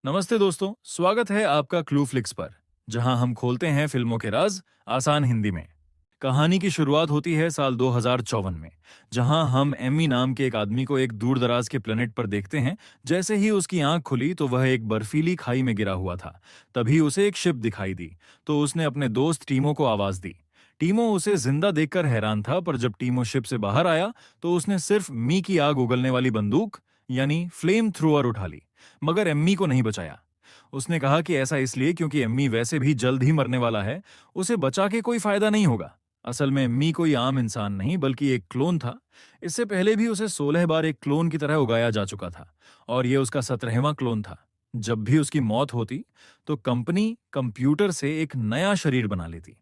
नमस्ते दोस्तों, स्वागत है आपका क्लू फ्लिक्स पर, जहां हम खोलते हैं फिल्मों के राज आसान हिंदी में। कहानी की शुरुआत होती है साल 2054 में, जहां हम एमी नाम के एक आदमी को एक दूरदराज के प्लेनेट पर देखते हैं। जैसे ही उसकी आंख खुली तो वह एक बर्फीली खाई में गिरा हुआ था। तभी उसे एक शिप दिखाई दी, तो उसने अपने दोस्त टीमो को आवाज दी। टीमो उसे जिंदा देखकर हैरान था, पर जब टीमो शिप से बाहर आया तो उसने सिर्फ मी की आग उगलने वाली बंदूक यानी फ्लेम थ्रोअर उठा ली, मगर एम्मी को नहीं बचाया। उसने कहा कि ऐसा इसलिए क्योंकि एम्मी वैसे भी जल्द ही मरने वाला है, उसे बचा के कोई फायदा नहीं होगा। असल में एम्मी कोई आम इंसान नहीं बल्कि एक क्लोन था। इससे पहले भी उसे 16 बार एक क्लोन की तरह उगाया जा चुका था, और यह उसका 17वां क्लोन था। जब भी उसकी मौत होती तो कंपनी कंप्यूटर से एक नया शरीर बना लेती।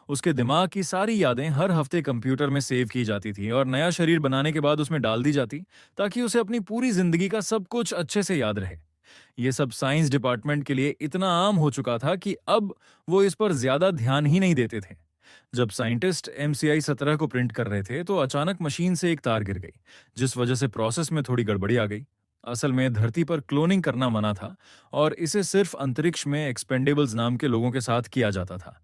उसके दिमाग की सारी यादें हर हफ्ते कंप्यूटर में सेव की जाती थी और नया शरीर बनाने के बाद उसमें डाल दी जाती, ताकि उसे अपनी पूरी जिंदगी का सब कुछ अच्छे से याद रहे। ये सब साइंस डिपार्टमेंट के लिए इतना आम हो चुका था कि अब वो इस पर ज्यादा ध्यान ही नहीं देते थे। जब साइंटिस्ट MCI-17 को प्रिंट कर रहे थे तो अचानक मशीन से एक तार गिर गई, जिस वजह से प्रोसेस में थोड़ी गड़बड़ी आ गई। असल में धरती पर क्लोनिंग करना मना था, और इसे सिर्फ अंतरिक्ष में एक्सपेंडेबल्स नाम के लोगों के साथ किया जाता था।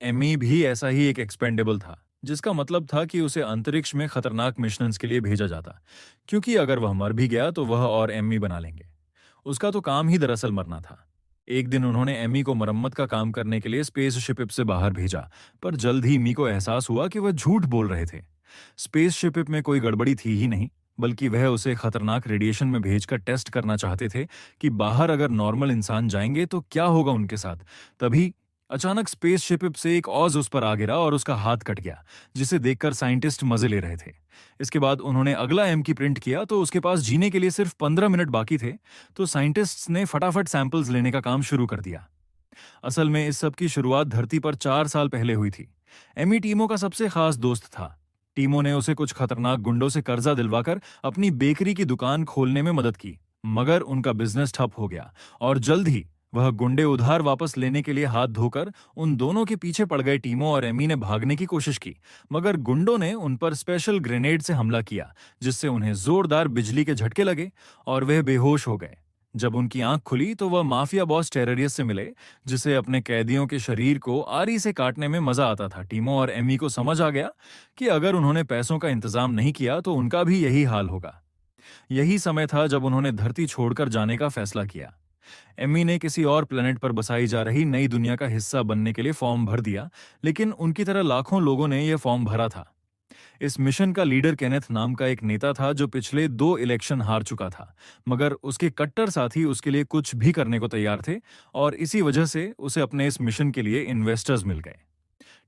एमी भी ऐसा ही एक एक्सपेंडेबल था, जिसका मतलब था कि उसे अंतरिक्ष में खतरनाक मिशंस के लिए भेजा जाता, क्योंकि अगर वह मर भी गया तो वह और एमी बना लेंगे। उसका तो काम ही दरअसल मरना था। एक दिन उन्होंने एमी को मरम्मत का काम करने के लिए स्पेसशिप से बाहर भेजा, पर जल्द ही मी को एहसास हुआ कि वह झूठ बोल रहे थे। स्पेसशिप में कोई गड़बड़ी थी ही नहीं, बल्कि वह उसे खतरनाक रेडिएशन में भेजकर टेस्ट करना चाहते थे कि बाहर अगर नॉर्मल इंसान जाएंगे तो क्या होगा उनके साथ। तभी अचानक स्पेसशिप से एक ऑज उस पर आ गिरा और उसका हाथ कट गया, जिसे देखकर साइंटिस्ट मजे ले रहे थे। इसके बाद उन्होंने अगला एम की प्रिंट किया तो उसके पास जीने के लिए सिर्फ 15 मिनट बाकी थे। तो साइंटिस्ट्स ने फटाफट सैंपल्स लेने का काम शुरू कर दिया। असल में इस सब की शुरुआत धरती पर 4 साल पहले हुई थी। एमी टीमो का सबसे खास दोस्त था। टीमो ने उसे कुछ खतरनाक गुंडों से कर्जा दिलवाकर अपनी बेकरी की दुकान खोलने में मदद की, मगर उनका बिजनेस ठप हो गया, और जल्द ही वह गुंडे उधार वापस लेने के लिए हाथ धोकर उन दोनों के पीछे पड़ गए। टीमो और एमी ने भागने की कोशिश की, मगर गुंडों ने उन पर स्पेशल ग्रेनेड से हमला किया, जिससे उन्हें जोरदार बिजली के झटके लगे और वह बेहोश हो गए। जब उनकी आंख खुली तो वह माफिया बॉस टेररियस से मिले, जिसे अपने कैदियों के शरीर को आरी से काटने में मजा आता था। टीमो और एमी को समझ आ गया कि अगर उन्होंने पैसों का इंतजाम नहीं किया तो उनका भी यही हाल होगा। यही समय था जब उन्होंने धरती छोड़कर जाने का फैसला किया। एमी ने किसी और प्लेनेट पर बसाई जा रही नई दुनिया का हिस्सा बनने के लिए फॉर्म भर दिया, लेकिन उनकी तरह लाखों लोगों ने यह फॉर्म भरा था। इस मिशन का लीडर केनेथ नाम का एक नेता था, जो पिछले 2 इलेक्शन हार चुका था, मगर उसके कट्टर साथी उसके लिए कुछ भी करने को तैयार थे, और इसी वजह से उसे अपने इस मिशन के लिए इन्वेस्टर्स मिल गए।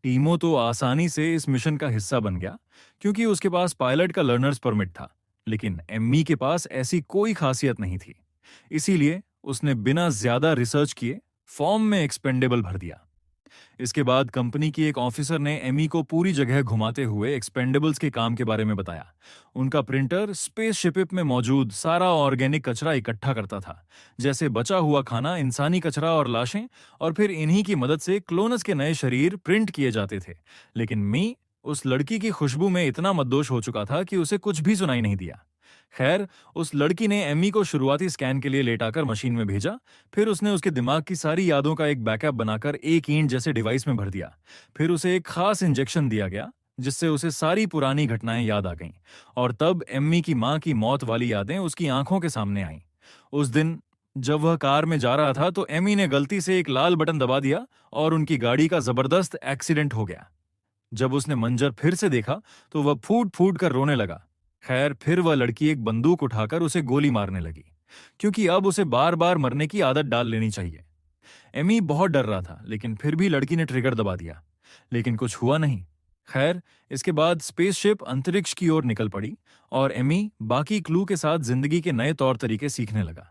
टीमो तो आसानी से इस मिशन का हिस्सा बन गया, क्योंकि उसके पास पायलट का लर्नर्स परमिट था, लेकिन एम्मी के पास ऐसी कोई खासियत नहीं थी। इसीलिए उसने बिना ज्यादा रिसर्च किए फॉर्म में एक्सपेंडेबल भर दिया। इसके बाद कंपनी की एक ऑफिसर ने एमी को पूरी जगह घुमाते हुए एक्सपेंडेबल्स के काम के बारे में बताया। उनका प्रिंटर स्पेसशिप में मौजूद सारा ऑर्गेनिक कचरा इकट्ठा करता था, जैसे बचा हुआ खाना, इंसानी कचरा और लाशें, और फिर इन्हीं की मदद से क्लोनस के नए शरीर प्रिंट किए जाते थे। लेकिन मी उस लड़की की खुशबू में इतना मद्दोश हो चुका था कि उसे कुछ भी सुनाई नहीं दिया। खैर, उस लड़की ने एमी को शुरुआती स्कैन के लिए लेटाकर मशीन में भेजा। फिर उसने उसके दिमाग की सारी यादों का एक बैकअप बनाकर एक ईंट जैसे डिवाइस में भर दिया। फिर उसे एक खास इंजेक्शन दिया गया, जिससे उसे सारी पुरानी घटनाएं याद आ गईं। और तब एम्मी की मां की मौत वाली यादें उसकी आंखों के सामने आईं। उस दिन जब वह कार में जा रहा था तो एमी ने गलती से एक लाल बटन दबा दिया और उनकी गाड़ी का जबरदस्त एक्सीडेंट हो गया। जब उसने मंजर फिर से देखा तो वह फूट फूट कर रोने लगा। खैर, फिर वह लड़की एक बंदूक उठाकर उसे गोली मारने लगी, क्योंकि अब उसे बार बार मरने की आदत डाल लेनी चाहिए। एमी बहुत डर रहा था, लेकिन फिर भी लड़की ने ट्रिगर दबा दिया, लेकिन कुछ हुआ नहीं। खैर, इसके बाद स्पेसशिप अंतरिक्ष की ओर निकल पड़ी, और एमी बाकी क्लू के साथ जिंदगी के नए तौर तरीके सीखने लगा।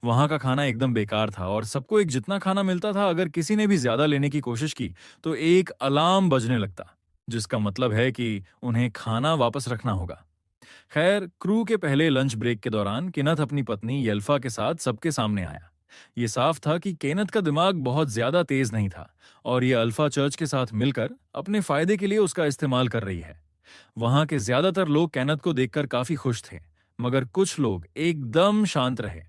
वहां का खाना एकदम बेकार था, और सबको एक जितना खाना मिलता था, अगर किसी ने भी ज्यादा लेने की कोशिश की तो एक अलार्म बजने लगता, जिसका मतलब है कि उन्हें खाना वापस रखना होगा। खैर, क्रू के पहले लंच ब्रेक के दौरान केनथ अपनी पत्नी येल्फा के साथ सबके सामने आया। ये साफ था कि केनथ का दिमाग बहुत ज्यादा तेज नहीं था, और ये अल्फा चर्च के साथ मिलकर अपने फायदे के लिए उसका इस्तेमाल कर रही है। वहां के ज्यादातर लोग केनथ को देखकर काफी खुश थे, मगर कुछ लोग एकदम शांत रहे।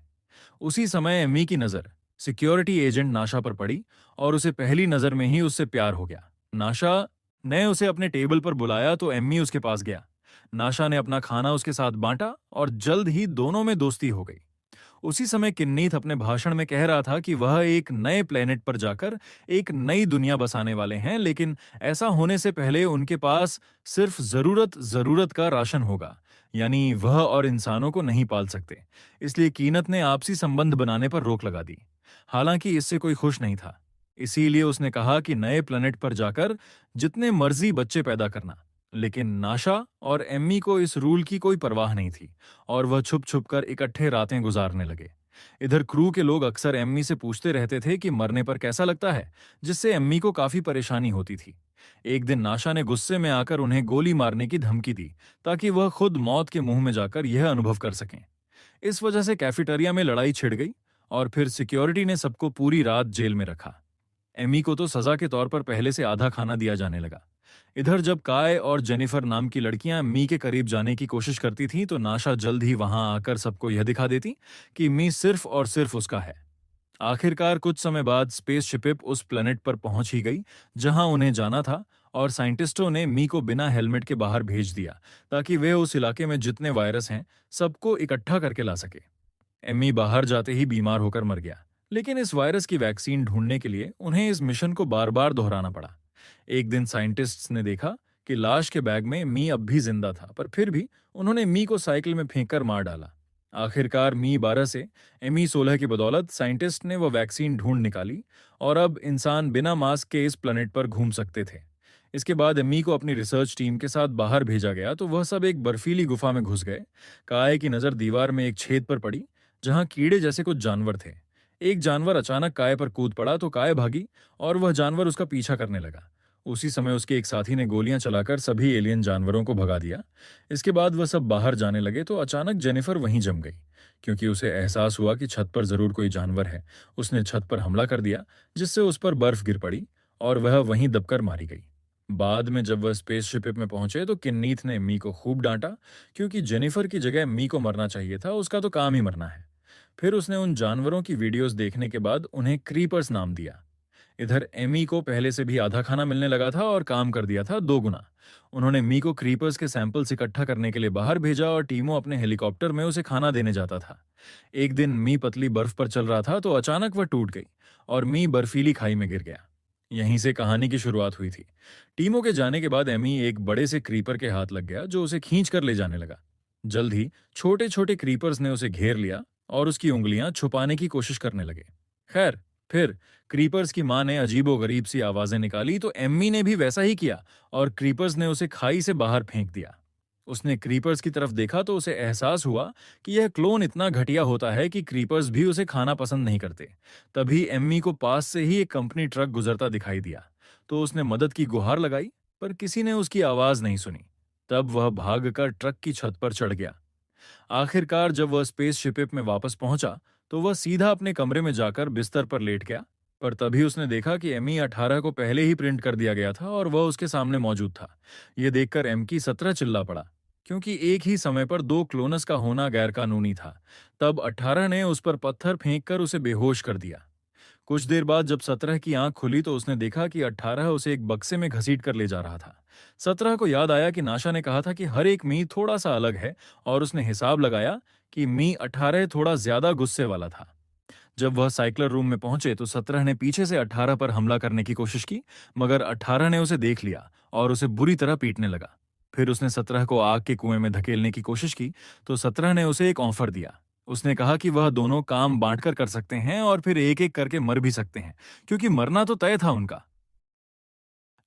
उसी समय एमी की नजर सिक्योरिटी एजेंट नाशा पर पड़ी और उसे पहली नजर में ही उससे प्यार हो गया। नाशा ने उसे अपने टेबल पर बुलाया तो एम्मी उसके पास गया। नाशा ने अपना खाना उसके साथ बांटा और जल्द ही दोनों में दोस्ती हो गई। उसी समय किन्नीथ अपने भाषण में कह रहा था कि वह एक नए प्लेनेट पर जाकर एक नई दुनिया बसाने वाले हैं, लेकिन ऐसा होने से पहले उनके पास सिर्फ जरूरत जरूरत का राशन होगा, यानी वह और इंसानों को नहीं पाल सकते। इसलिए कीनत ने आपसी संबंध बनाने पर रोक लगा दी। हालांकि इससे कोई खुश नहीं था। इसीलिए उसने कहा कि नए प्लेनेट पर जाकर जितने मर्जी बच्चे पैदा करना। लेकिन नाशा और एम्मी को इस रूल की कोई परवाह नहीं थी और वह छुप छुप कर इकट्ठे रातें गुजारने लगे। इधर क्रू के लोग अक्सर एम्मी से पूछते रहते थे कि मरने पर कैसा लगता है, जिससे एम्मी को काफी परेशानी होती थी। एक दिन नाशा ने गुस्से में आकर उन्हें गोली मारने की धमकी दी ताकि वह खुद मौत के मुंह में जाकर यह अनुभव कर सकें। इस वजह से कैफेटेरिया में लड़ाई छिड़ गई और फिर सिक्योरिटी ने सबको पूरी रात जेल में रखा। एमी को तो सजा के तौर पर पहले से आधा खाना दिया जाने लगा। इधर जब काय और जेनिफर नाम की लड़कियां मी के करीब जाने की कोशिश करती थीं तो नाशा जल्द ही वहां आकर सबको यह दिखा देती कि मी सिर्फ और सिर्फ उसका है। आखिरकार कुछ समय बाद स्पेस शिपिप उस प्लेनेट पर पहुंच ही गई जहां उन्हें जाना था और साइंटिस्टों ने मी को बिना हेलमेट के बाहर भेज दिया ताकि वे उस इलाके में जितने वायरस हैं सबको इकट्ठा करके ला सके। एमी बाहर जाते ही बीमार होकर मर गया, लेकिन इस वायरस की वैक्सीन ढूंढने के लिए उन्हें इस मिशन को बार बार दोहराना पड़ा। एक दिन साइंटिस्ट्स ने देखा कि लाश के बैग में मी अब भी जिंदा था, पर फिर भी उन्होंने मी को साइकिल में फेंककर मार डाला। आखिरकार मी 12 से एमी 16 की बदौलत साइंटिस्ट ने वह वैक्सीन ढूंढ निकाली और अब इंसान बिना मास्क के इस प्लेनेट पर घूम सकते थे। इसके बाद एमी को अपनी रिसर्च टीम के साथ बाहर भेजा गया तो वह सब एक बर्फीली गुफा में घुस गए। काय की नजर दीवार में एक छेद पर पड़ी जहां कीड़े जैसे कुछ जानवर थे। एक जानवर अचानक काय पर कूद पड़ा तो काय भागी और वह जानवर उसका पीछा करने लगा। उसी समय उसके एक साथी ने गोलियां चलाकर सभी एलियन जानवरों को भगा दिया। इसके बाद वह सब बाहर जाने लगे तो अचानक जेनिफर वहीं जम गई, क्योंकि उसे एहसास हुआ कि छत पर जरूर कोई जानवर है। उसने छत पर हमला कर दिया जिससे उस पर बर्फ गिर पड़ी और वह वहीं दबकर मारी गई। बाद में जब वह स्पेस शिप में पहुंचे तो किन्नीथ ने मी को खूब डांटा, क्योंकि जेनिफर की जगह मी को मरना चाहिए था, उसका तो काम ही मरना है। फिर उसने उन जानवरों की वीडियोस देखने के बाद उन्हें क्रीपर्स नाम दिया। इधर एमी को पहले से भी आधा खाना मिलने लगा था और काम कर दिया था 2 गुना। उन्होंने मी को क्रीपर्स के सैंपल्स इकट्ठा करने के लिए बाहर भेजा और टीमों अपने हेलीकॉप्टर में उसे खाना देने जाता था। एक दिन मी पतली बर्फ पर चल रहा था तो अचानक वह टूट गई और मी बर्फीली खाई में गिर गया। यहीं से कहानी की शुरुआत हुई थी। टीमों के जाने के बाद एमी एक बड़े से क्रीपर के हाथ लग गया जो उसे खींच कर ले जाने लगा। जल्द ही छोटे छोटे क्रीपर्स ने उसे घेर लिया और उसकी उंगलियां छुपाने की कोशिश करने लगे। खैर, फिर क्रीपर्स की मां ने अजीबोगरीब सी आवाजें निकाली तो एम्मी ने भी वैसा ही किया और क्रीपर्स ने उसे खाई से बाहर फेंक दिया। उसने क्रीपर्स की तरफ देखा तो उसे एहसास हुआ कि यह क्लोन इतना घटिया होता है कि क्रीपर्स भी उसे खाना पसंद नहीं करते। तभी एम्मी को पास से ही एक कंपनी ट्रक गुजरता दिखाई दिया तो उसने मदद की गुहार लगाई, पर किसी ने उसकी आवाज नहीं सुनी। तब वह भागकर ट्रक की छत पर चढ़ गया। आखिरकार जब वह स्पेस शिपिप में वापस पहुंचा तो वह सीधा अपने कमरे में जाकर बिस्तर पर लेट गया, पर तभी उसने देखा कि एमी 18 को पहले ही प्रिंट कर दिया गया था और वह उसके सामने मौजूद था। यह देखकर एम की 17 चिल्ला पड़ा, क्योंकि एक ही समय पर 2 क्लोनस का होना गैरकानूनी था। तब 18 ने उस पर पत्थर फेंककर उसे बेहोश कर दिया। कुछ देर बाद जब 17 की आंख खुली तो उसने देखा कि 18 उसे एक बक्से में घसीट कर ले जा रहा था। 17 को याद आया कि नाशा ने कहा था कि हर एक मी थोड़ा सा अलग है और उसने हिसाब लगाया कि मी 18 थोड़ा ज्यादा गुस्से वाला था। जब वह साइकिलर रूम में पहुंचे तो 17 ने पीछे से 18 पर हमला करने की कोशिश की, मगर 18 ने उसे देख लिया और उसे बुरी तरह पीटने लगा। फिर उसने 17 को आग के कुएं में धकेलने की कोशिश की तो 17 ने उसे एक ऑफर दिया। उसने कहा कि वह दोनों काम बांटकर कर सकते हैं और फिर एक एक करके मर भी सकते हैं, क्योंकि मरना तो तय था उनका।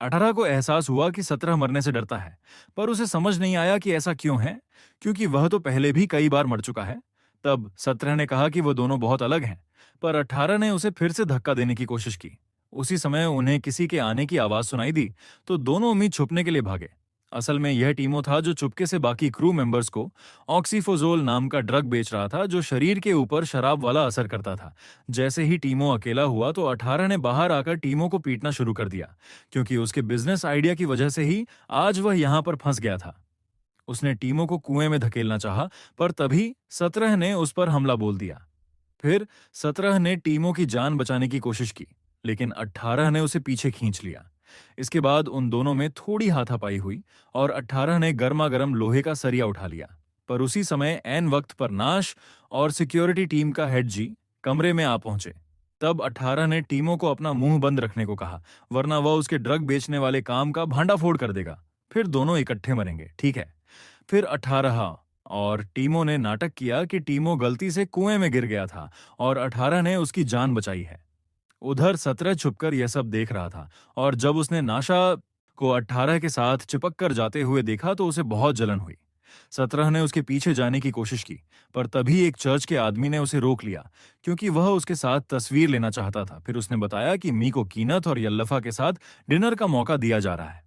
18 को एहसास हुआ कि 17 मरने से डरता है, पर उसे समझ नहीं आया कि ऐसा क्यों है, क्योंकि वह तो पहले भी कई बार मर चुका है। तब 17 ने कहा कि वह दोनों बहुत अलग हैं, पर 18 ने उसे फिर से धक्का देने की कोशिश की। उसी समय उन्हें किसी के आने की आवाज सुनाई दी तो दोनों उम्मीद छुपने के लिए भागे। असल में यह टीमो था जो चुपके से बाकी क्रू मेंबर्स को ऑक्सीफोजोल नाम का ड्रग बेच रहा था जो शरीर के ऊपर शराब वाला असर करता था। जैसे ही टीमो अकेला हुआ तो 18 ने बाहर आकर टीमो को पीटना शुरू कर दिया, क्योंकि उसके बिजनेस आइडिया की वजह से ही आज वह यहां पर फंस गया था। उसने टीमो को कुएं में धकेलना चाहा, पर तभी 17 ने उस पर हमला बोल दिया। फिर 17 ने टीमों की जान बचाने की कोशिश की, लेकिन 18 ने उसे पीछे खींच लिया। इसके बाद उन दोनों में थोड़ी हाथापाई हुई और 18 ने गर्मा गर्म लोहे का सरिया उठा लिया। पर उसी समय ऐन वक्त पर नाश और सिक्योरिटी टीम का हेड जी कमरे में आ पहुंचे। तब 18 ने टीमों को अपना मुंह बंद रखने को कहा, वरना वह उसके ड्रग बेचने वाले काम का भांडाफोड़ कर देगा। फिर दोनों इकट्ठे मरेंगे, ठीक है? फिर 18 और टीमों ने नाटक किया कि टीमों गलती से कुएं में गिर गया था और 18 ने उसकी जान बचाई है। उधर 17 छुपकर यह सब देख रहा था और जब उसने नाशा को 18 के साथ चिपक कर जाते हुए देखा तो उसे बहुत जलन हुई। 17 ने उसके पीछे जाने की कोशिश की, पर तभी एक चर्च के आदमी ने उसे रोक लिया, क्योंकि वह उसके साथ तस्वीर लेना चाहता था। फिर उसने बताया कि मीको कीनत और यल्लफा के साथ डिनर का मौका दिया जा रहा है।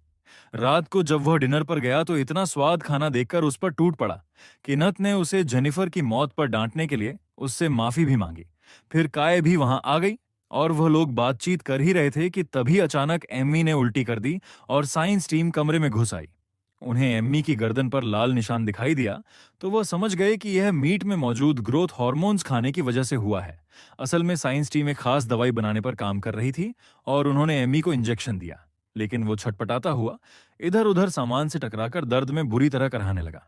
रात को जब वह डिनर पर गया तो इतना स्वाद खाना देखकर उस पर टूट पड़ा। कीनत ने उसे जेनिफर की मौत पर डांटने के लिए उससे माफी भी मांगी। फिर काय भी वहां आ गई और वह लोग बातचीत कर ही रहे थे कि तभी अचानक एम्मी ने उल्टी कर दी और साइंस टीम कमरे में घुस आई। उन्हें एम्मी की गर्दन पर लाल निशान दिखाई दिया तो वह समझ गए कि यह मीट में मौजूद ग्रोथ हार्मोन्स खाने की वजह से हुआ है। असल में साइंस टीम एक खास दवाई बनाने पर काम कर रही थी और उन्होंने एम्मी को इंजेक्शन दिया, लेकिन वो छटपटाता हुआ इधर उधर सामान से टकराकर दर्द में बुरी तरह कराहने लगा।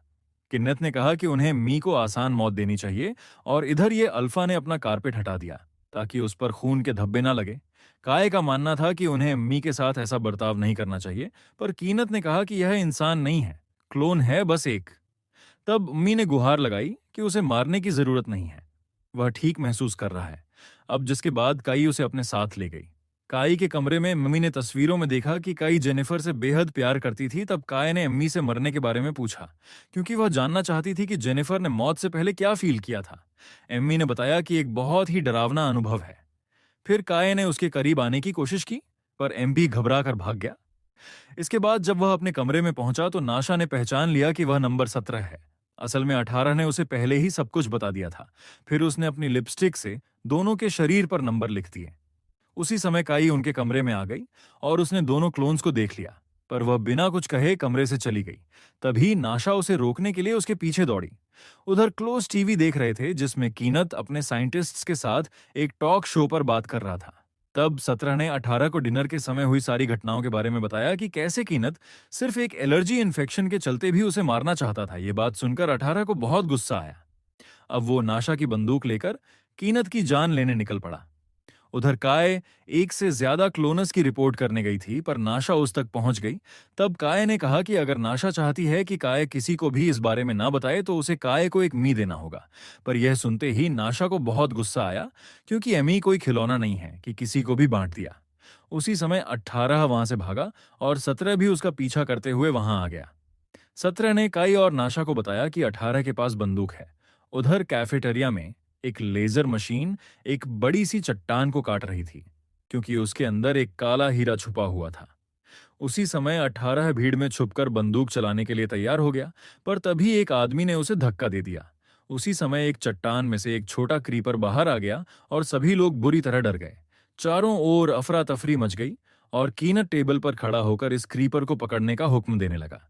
किन्नत ने कहा कि उन्हें मी को आसान मौत देनी चाहिए और इधर ये अल्फा ने अपना कारपेट हटा दिया ताकि उस पर खून के धब्बे ना लगे। काय का मानना था कि उन्हें मी के साथ ऐसा बर्ताव नहीं करना चाहिए, पर कीनत ने कहा कि यह इंसान नहीं है, क्लोन है बस एक। तब मी ने गुहार लगाई कि उसे मारने की जरूरत नहीं है, वह ठीक महसूस कर रहा है। अब जिसके बाद काई उसे अपने साथ ले गई। काई के कमरे में मम्मी ने तस्वीरों में देखा कि काई जेनिफर से बेहद प्यार करती थी। तब काय ने अम्मी से मरने के बारे में पूछा, क्योंकि वह जानना चाहती थी कि जेनिफर ने मौत से पहले क्या फील किया था। एम्मी ने बताया कि एक बहुत ही डरावना अनुभव है। फिर काय ने उसके करीब आने की कोशिश की, पर एम्बी घबरा कर भाग गया। इसके बाद जब वह अपने कमरे में पहुंचा तो नाशा ने पहचान लिया कि वह नंबर 17 है। असल में 18 ने उसे पहले ही सब कुछ बता दिया था। फिर उसने अपनी लिपस्टिक से दोनों के शरीर पर नंबर लिख दिए। उसी समय काई उनके कमरे में आ गई और उसने दोनों क्लोन्स को देख लिया, पर वह बिना कुछ कहे कमरे से चली गई। तभी नाशा उसे रोकने के लिए उसके पीछे दौड़ी। उधर क्लोज टीवी देख रहे थे जिसमें कीनत अपने साइंटिस्ट्स के साथ एक टॉक शो पर बात कर रहा था। तब 17 ने 18 को डिनर के समय हुई सारी घटनाओं के बारे में बताया कि कैसे कीनत सिर्फ एक एलर्जी इन्फेक्शन के चलते भी उसे मारना चाहता था। ये बात सुनकर 18 को बहुत गुस्सा आया। अब वो नाशा की बंदूक लेकर कीनत की जान लेने निकल पड़ा। उधर काय एक से ज्यादा क्लोनस की रिपोर्ट करने गई थी, पर नाशा उस तक पहुंच गई। तब काय ने कहा कि अगर नाशा चाहती है कि काय किसी को भी इस बारे में ना बताए तो उसे काय को एक मी देना होगा। पर यह सुनते ही नाशा को बहुत गुस्सा आया, क्योंकि एमी कोई खिलौना नहीं है कि किसी को भी बांट दिया। उसी समय 18 वहां से भागा और 17 भी उसका पीछा करते हुए वहां आ गया। 17 ने काई और नाशा को बताया कि 18 के पास बंदूक है। उधर कैफेटेरिया में एक लेजर मशीन एक बड़ी सी चट्टान को काट रही थी, क्योंकि उसके अंदर एक काला हीरा छुपा हुआ था। उसी समय 18 भीड़ में छुपकर बंदूक चलाने के लिए तैयार हो गया, पर तभी एक आदमी ने उसे धक्का दे दिया। उसी समय एक चट्टान में से एक छोटा क्रीपर बाहर आ गया और सभी लोग बुरी तरह डर गए। चारों ओर अफरा तफरी मच गई और कीनत टेबल पर खड़ा होकर इस क्रीपर को पकड़ने का हुक्म देने लगा।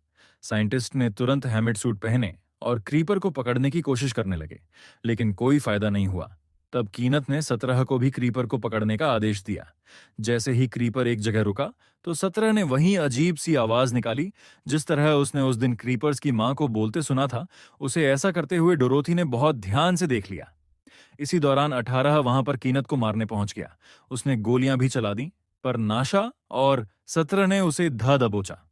साइंटिस्ट ने तुरंत हेलमेट सूट पहने और क्रीपर को पकड़ने की कोशिश करने लगे, लेकिन कोई फायदा नहीं हुआ। तब कीनत ने 17 को भी क्रीपर को पकड़ने का आदेश दिया। जैसे ही क्रीपर एक जगह रुका तो 17 ने वही अजीब सी आवाज निकाली जिस तरह उसने उस दिन क्रीपर्स की मां को बोलते सुना था। उसे ऐसा करते हुए डोरोथी ने बहुत ध्यान से देख लिया। इसी दौरान 18 वहां पर कीनत को मारने पहुंच गया। उसने गोलियां भी चला दी, पर नाशा और 17 ने उसे धा दबोचा।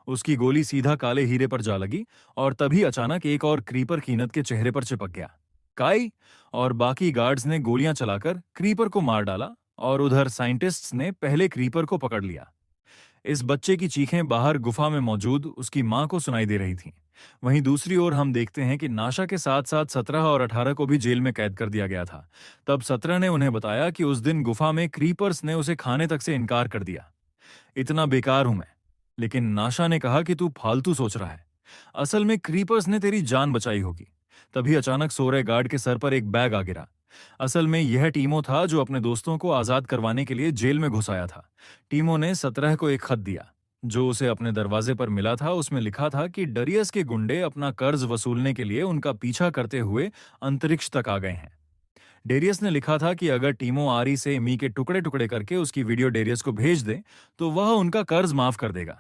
उसकी गोली सीधा काले हीरे पर जा लगी और तभी अचानक एक और क्रीपर कीनत के चेहरे पर चिपक गया। काई और बाकी गार्ड्स ने गोलियां चलाकर क्रीपर को मार डाला और उधर साइंटिस्ट्स ने पहले क्रीपर को पकड़ लिया। इस बच्चे की चीखें बाहर गुफा में मौजूद उसकी मां को सुनाई दे रही थीं। वहीं दूसरी ओर हम देखते हैं कि नाशा के साथ साथ 17 और 18 को भी जेल में कैद कर दिया गया था। तब 17 ने उन्हें बताया कि उस दिन गुफा में क्रीपर्स ने उसे खाने तक से इनकार कर दिया। इतना बेकार हूं मैं। लेकिन नाशा ने कहा कि तू फालतू सोच रहा है, असल में क्रीपर्स ने तेरी जान बचाई होगी। तभी अचानक सो रहे गार्ड के सर पर एक बैग आ गिरा। असल में यह टीमो था जो अपने दोस्तों को आजाद करवाने के लिए जेल में घुसाया था। टीमो ने 17 को एक खत दिया जो उसे अपने दरवाजे पर मिला था। उसमें लिखा था कि डरियस के गुंडे अपना कर्ज वसूलने के लिए उनका पीछा करते हुए अंतरिक्ष तक आ गए हैं। डेरियस ने लिखा था कि अगर टीमो आरी से एमी के टुकड़े टुकड़े करके उसकी वीडियो डेरियस को भेज दे तो वह उनका कर्ज माफ कर देगा।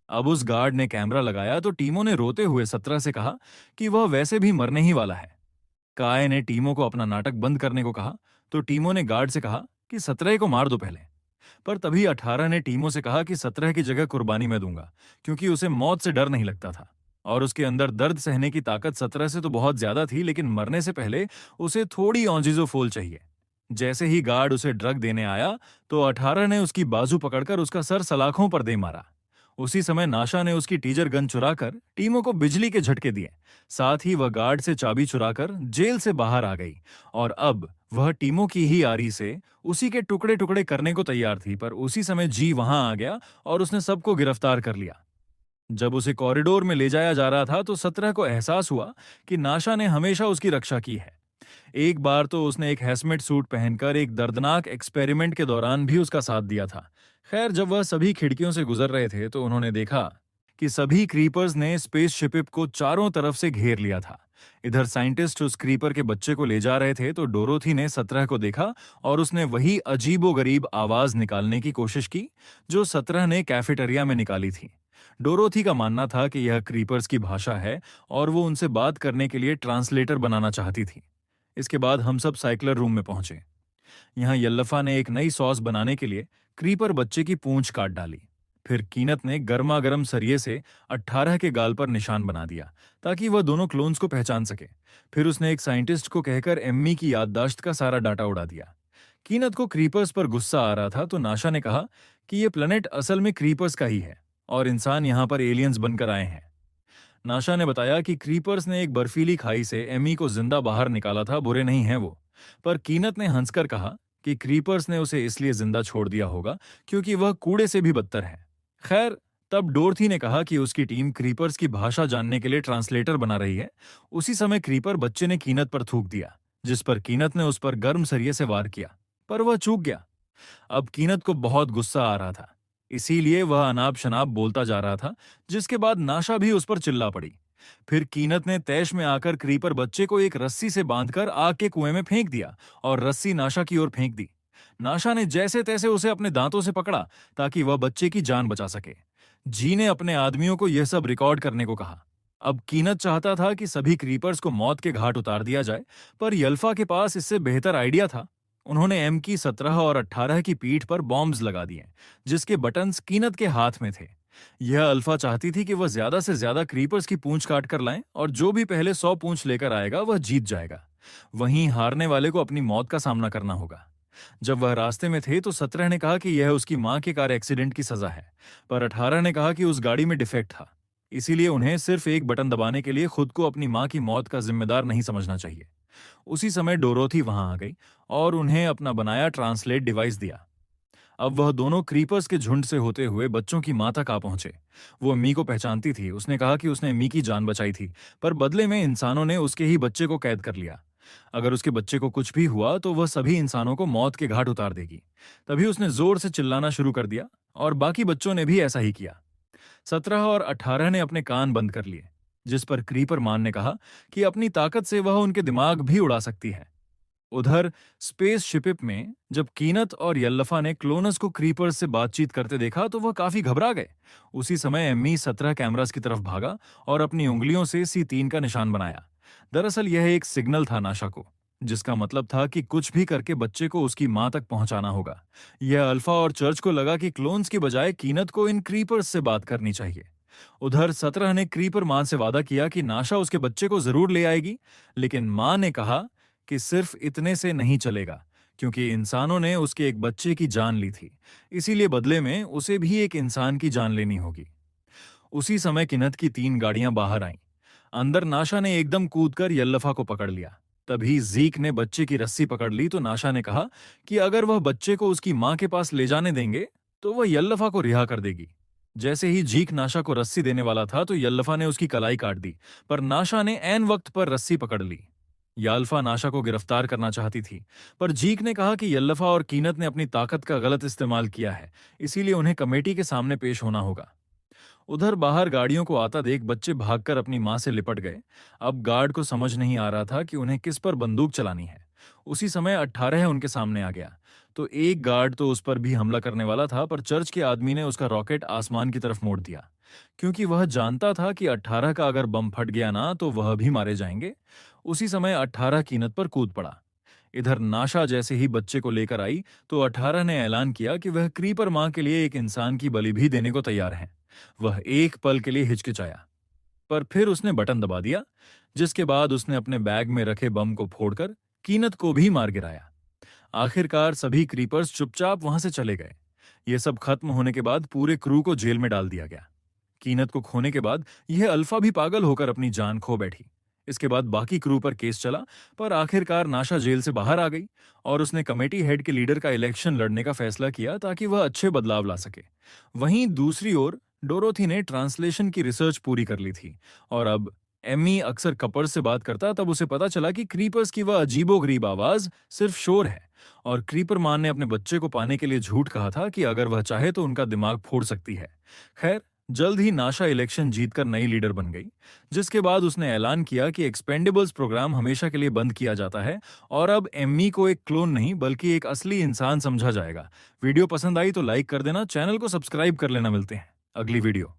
अब उस गार्ड ने कैमरा लगाया तो टीमो ने रोते हुए 17 से कहा कि वह वैसे भी मरने ही वाला है। काय ने टीमो को अपना नाटक बंद करने को कहा तो टीमो ने गार्ड से कहा कि 17 को मार दो पहले। पर तभी 18 ने टीमो से कहा कि 17 की जगह कुर्बानी मैं दूंगा, क्योंकि उसे मौत से डर नहीं लगता था और उसके अंदर दर्द सहने की ताकत 17 से तो बहुत ज्यादा थी, लेकिन मरने से पहले उसे थोड़ी ऑन्जिजोफोल चाहिए। जैसे ही गार्ड उसे ड्रग देने आया तो 18 ने उसकी बाजू पकड़कर उसका सर सलाखों पर दे मारा। उसी समय नाशा ने उसकी टीजर गन चुराकर टीमो को बिजली के झटके दिए। साथ ही वह गार्ड से चाबी चुराकर जेल से बाहर आ गई और अब वह टीमो की ही आरी से उसी के टुकड़े टुकड़े करने को तैयार थी। पर उसी समय जी वहां आ गया और उसने सबको गिरफ्तार कर लिया। जब उसे कॉरिडोर में ले जाया जा रहा था तो 17 को एहसास हुआ कि नाशा ने हमेशा उसकी रक्षा की है। एक बार तो उसने एक हेस्मेट सूट पहनकर एक दर्दनाक एक्सपेरिमेंट के दौरान भी उसका साथ दिया था। खैर, जब वह सभी खिड़कियों से गुजर रहे थे तो उन्होंने देखा कि सभी क्रीपर्स ने स्पेस शिपिप को चारों तरफ से घेर लिया था। इधर साइंटिस्ट उस क्रीपर के बच्चे को ले जा रहे थे तो डोरोथी ने 17 को देखा और उसने वही अजीबोगरीब आवाज निकालने की कोशिश की जो 17 ने कैफेटेरिया में निकाली थी। डोरोथी का मानना था कि यह क्रीपर्स की भाषा है और वो उनसे बात करने के लिए ट्रांसलेटर बनाना चाहती थी। इसके बाद हम सब साइक्लर रूम में पहुंचे। यहाँ यल्लफा ने एक नई सॉस बनाने के लिए क्रीपर बच्चे की पूंछ काट डाली। फिर कीनत ने गर्मा गर्म सरिये से 18 के गाल पर निशान बना दिया ताकि वह दोनों क्लोन्स को पहचान सके। फिर उसने एक साइंटिस्ट को कहकर एम्मी की याददाश्त का सारा डाटा उड़ा दिया। कीनत को क्रीपर्स पर गुस्सा आ रहा था तो नाशा ने कहा कि यह प्लेनेट असल में क्रीपर्स का ही है और इंसान यहाँ पर एलियंस बनकर आए हैं। नाशा ने बताया कि क्रीपर्स ने एक बर्फीली खाई से एमी को जिंदा बाहर निकाला था, बुरे नहीं हैं वो। पर कीनत ने हंसकर कहा कि क्रीपर्स ने उसे इसलिए जिंदा छोड़ दिया होगा क्योंकि वह कूड़े से भी बदतर है। खैर, तब डोरथी ने कहा कि उसकी टीम क्रीपर्स की भाषा जानने के लिए ट्रांसलेटर बना रही है। उसी समय क्रीपर बच्चे ने कीनत पर थूक दिया, जिस पर कीनत ने उस पर गर्म सरिये से वार किया, पर वह चूक गया। अब कीनत को बहुत गुस्सा आ रहा था, इसीलिए वह अनाप शनाप बोलता जा रहा था, जिसके बाद नाशा भी उस पर चिल्ला पड़ी। फिर कीनत ने तैश में आकर क्रीपर बच्चे को एक रस्सी से बांधकर आग के कुएं में फेंक दिया और रस्सी नाशा की ओर फेंक दी। नाशा ने जैसे तैसे उसे अपने दांतों से पकड़ा ताकि वह बच्चे की जान बचा सके। जी ने अपने आदमियों को यह सब रिकॉर्ड करने को कहा। अब कीनत चाहता था कि सभी क्रीपर्स को मौत के घाट उतार दिया जाए, पर यल्फा के पास इससे बेहतर आइडिया था। उन्होंने एम की 17 और 18 की पीठ पर बॉम्ब्स लगा दिए, जिसके बटन्स कीनत के हाथ में थे। यह अल्फा चाहती थी कि वह ज्यादा से ज्यादा क्रीपर्स की पूंछ काट कर लाएं और जो भी पहले 100 पूंछ लेकर आएगा वह जीत जाएगा। वहीं हारने वाले को अपनी मौत का सामना करना होगा। जब वह रास्ते में थे तो 17 ने कहा कि यह उसकी मां के कार एक्सीडेंट की सजा है, पर 18 ने कहा कि उस गाड़ी में डिफेक्ट था, इसीलिए उन्हें सिर्फ एक बटन दबाने के लिए खुद को अपनी मां की मौत का जिम्मेदार नहीं समझना चाहिए। उसी समय डोरोथी वहां आ गई और उन्हें अपना बनाया ट्रांसलेट डिवाइस दिया। अब वह दोनों क्रीपर्स के झुंड से होते हुए बच्चों की मां तक आ पहुंचे। वो मी को पहचानती थी। उसने कहा कि उसने मी की जान बचाई थी, पर बदले में इंसानों ने उसके ही बच्चे को कैद कर लिया। अगर उसके बच्चे को कुछ भी हुआ तो वह सभी इंसानों को मौत के घाट उतार देगी। तभी उसने जोर से चिल्लाना शुरू कर दिया और बाकी बच्चों ने भी ऐसा ही किया। 17 और 18 ने अपने कान बंद कर लिए, जिस पर क्रीपर मान ने कहा कि अपनी ताकत से वह उनके दिमाग भी उड़ा सकती है। उधर स्पेस शिपिप में जब कीनत और यल्लफा ने क्लोनस को क्रीपर्स से बातचीत करते देखा तो वह काफी घबरा गए। उसी समय एम्मी 17 कैमरास की तरफ भागा और अपनी उंगलियों से C3 का निशान बनाया। दरअसल यह एक सिग्नल था नाशा को, जिसका मतलब था कि कुछ भी करके बच्चे को उसकी मां तक पहुंचाना होगा। यह अल्फा और चर्च को लगा कि क्लोन्स की बजाय कीनत को इन क्रीपर्स से बात करनी चाहिए। उधर 17 ने क्रीपर मां से वादा किया कि नाशा उसके बच्चे को जरूर ले आएगी, लेकिन मां ने कहा कि सिर्फ इतने से नहीं चलेगा, क्योंकि इंसानों ने उसके एक बच्चे की जान ली थी, इसीलिए बदले में उसे भी एक इंसान की जान लेनी होगी। उसी समय किनत की 3 गाड़ियां बाहर आईं। अंदर नाशा ने एकदम कूदकर यल्लफा को पकड़ लिया। तभी जीक ने बच्चे की रस्सी पकड़ ली तो नाशा ने कहा कि अगर वह बच्चे को उसकी मां के पास ले जाने देंगे तो वह यल्लफा को रिहा कर देगी। जैसे ही जीक नाशा को रस्सी देने वाला था तो यल्लफा ने उसकी कलाई काट दी, पर नाशा ने ऐन वक्त पर रस्सी पकड़ ली। याल्फा नाशा को गिरफ्तार करना चाहती थी, पर जीक ने कहा कि यल्लफा और कीनत ने अपनी ताकत का गलत इस्तेमाल किया है, इसीलिए उन्हें कमेटी के सामने पेश होना होगा। उधर बाहर गाड़ियों को आता देख बच्चे भागकर अपनी मां से लिपट गए। अब गार्ड को समझ नहीं आ रहा था कि उन्हें किस पर बंदूक चलानी है। उसी समय 18 उनके सामने आ गया। तो एक गार्ड तो उस पर भी हमला करने वाला था, पर चर्च के आदमी ने उसका रॉकेट आसमान की तरफ मोड़ दिया, क्योंकि वह जानता था कि 18 का अगर बम फट गया ना तो वह भी मारे जाएंगे। उसी समय 18 कीनत पर कूद पड़ा। इधर नाशा जैसे ही बच्चे को लेकर आई तो 18 ने ऐलान किया कि वह क्रीपर मां के लिए एक इंसान की बलि भी देने को तैयार है। वह एक पल के लिए हिचकिचाया, पर फिर उसने बटन दबा दिया, जिसके बाद उसने अपने बैग में रखे बम को फोड़कर कीनत को भी मार गिराया। आखिरकार सभी क्रीपर्स चुपचाप वहां से चले गए। यह सब खत्म होने के बाद पूरे क्रू को जेल में डाल दिया गया। कीनत को खोने के बाद यह अल्फा भी पागल होकर अपनी जान खो बैठी। इसके बाद बाकी क्रू पर केस चला, पर आखिरकार नाशा जेल से बाहर आ गई और उसने कमेटी हेड के लीडर का इलेक्शन लड़ने का फैसला किया ताकि वह अच्छे बदलाव ला सके। वहीं दूसरी ओर डोरोथी ने ट्रांसलेशन की रिसर्च पूरी कर ली थी और अब एमी अक्सर कपर से बात करता तब उसे पता चला कि क्रीपर्स की वह अजीबोगरीब आवाज सिर्फ शोर है और क्रीपर मान ने अपने बच्चे को पाने के लिए झूठ कहा था कि अगर वह चाहे तो उनका दिमाग फोड़ सकती है। खैर, जल्द ही नाशा इलेक्शन जीतकर नई लीडर बन गई, जिसके बाद उसने ऐलान किया कि एक्सपेंडेबल्स प्रोग्राम हमेशा के लिए बंद किया जाता है और अब एम्मी को एक क्लोन नहीं बल्कि एक असली इंसान समझा जाएगा। वीडियो पसंद आई तो लाइक कर देना, चैनल को सब्सक्राइब कर लेना। मिलते हैं अगली वीडियो।